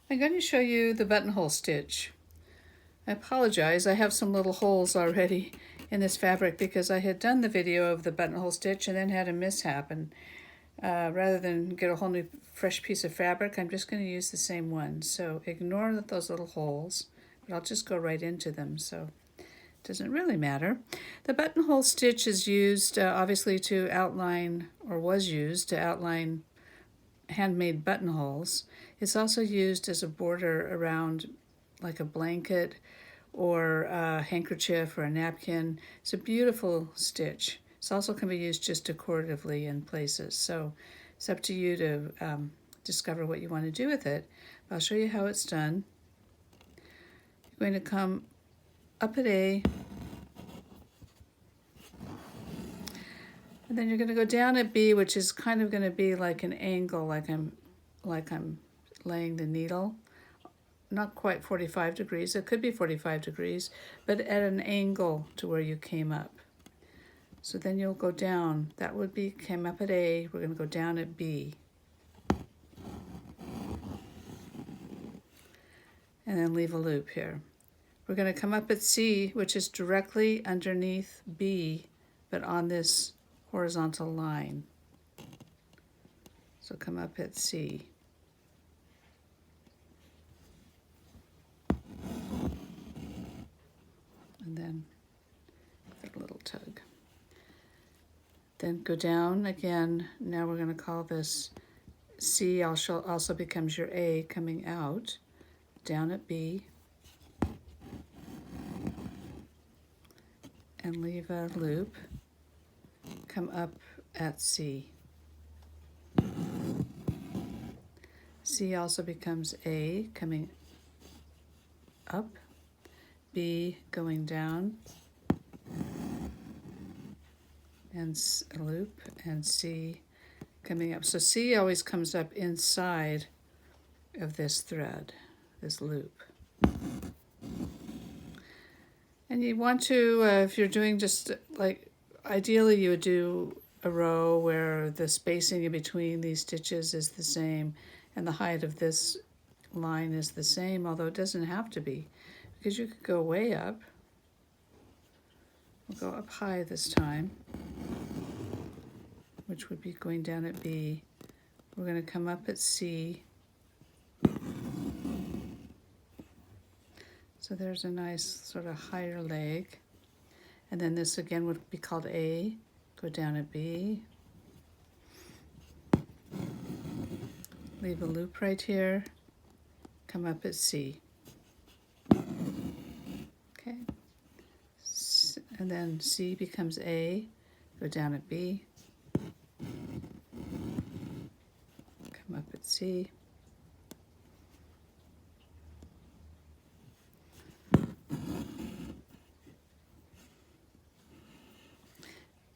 I'm going to show you the buttonhole stitch. I apologize, I have some little holes already in this fabric because I had done the video of the buttonhole stitch and then had a mishap. And rather than get a whole new fresh piece of fabric, I'm just going to use the same one. So ignore those little holes, but I'll just go right into them, so it doesn't really matter. The buttonhole stitch is used obviously to outline, or was used to outline handmade buttonholes. It's also used as a border around like a blanket or a handkerchief or a napkin. It's a beautiful stitch. It also can be used just decoratively in places. So it's up to you to discover what you want to do with it. I'll show you how it's done. You're going to come up at A, and then you're going to go down at B, which is kind of going to be like an angle, like I'm laying the needle. Not quite 45 degrees, it could be 45 degrees, but at an angle to where you came up. So then you'll go down. That would be, came up at A, we're going to go down at B. And then leave a loop here. We're going to come up at C, which is directly underneath B, but on this horizontal line. So come up at C. And then give it a little tug. Then go down again. Now we're going to call this C also becomes your A coming out. Down at B. And leave a loop. Come up at C. C also becomes A coming up, B going down, and a loop, and C coming up. So C always comes up inside of this thread, this loop. And you want to, if you're doing just like, ideally you would do a row where the spacing in between these stitches is the same and the height of this line is the same, although it doesn't have to be, because you could go way up. We'll go up high this time, which would be going down at B. We're going to come up at C. So there's a nice sort of higher leg. And then this again would be called A. Go down at B. Leave a loop right here. Come up at C. Okay. And then C becomes A. Go down at B. Come up at C.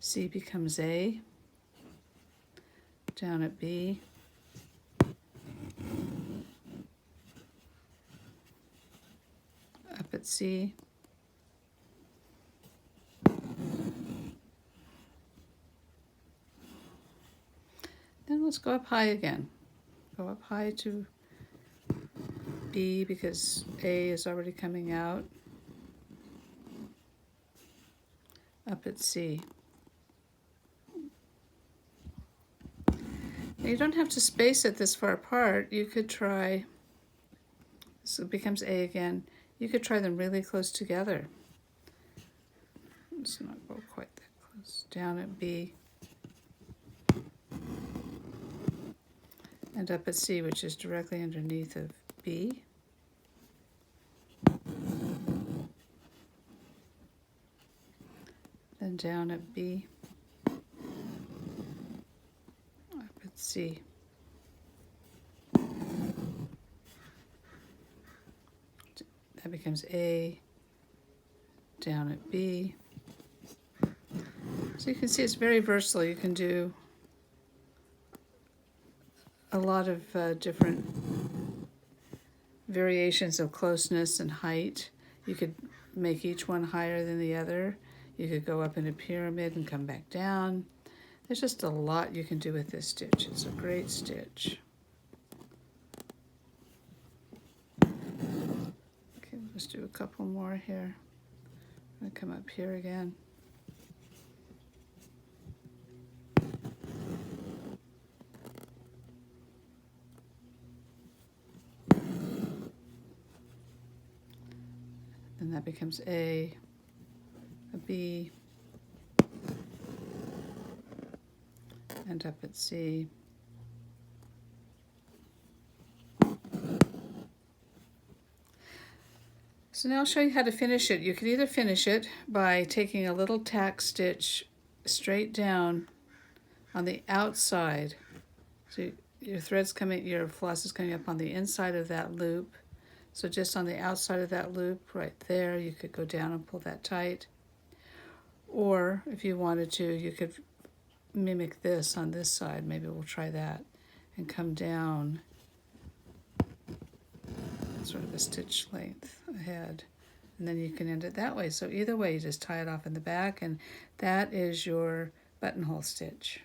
C becomes A, down at B, up at C, then let's go up high again. Go up high to B because A is already coming out, up at C. Now you don't have to space it this far apart. You could try, so it becomes A again. You could try them really close together. Let's not go quite that close. Down at B. And up at C, which is directly underneath of B. Then down at B. C. That becomes A, down at B. So you can see it's very versatile. You can do a lot of different variations of closeness and height. You could make each one higher than the other. You could go up in a pyramid and come back down. There's just a lot you can do with this stitch. It's a great stitch. just do a couple more here. I'm going to come up here again. And that becomes a B, and up at C. So now I'll show you how to finish it. You can either finish it by taking a little tack stitch straight down on the outside. So your thread's coming, your floss is coming up on the inside of that loop. So just on the outside of that loop right there, you could go down and pull that tight. Or if you wanted to, you could mimic this on this side. Maybe we'll try that and come down sort of a stitch length ahead, and then you can end it that way. So either way, you just tie it off in the back, and that is your buttonhole stitch.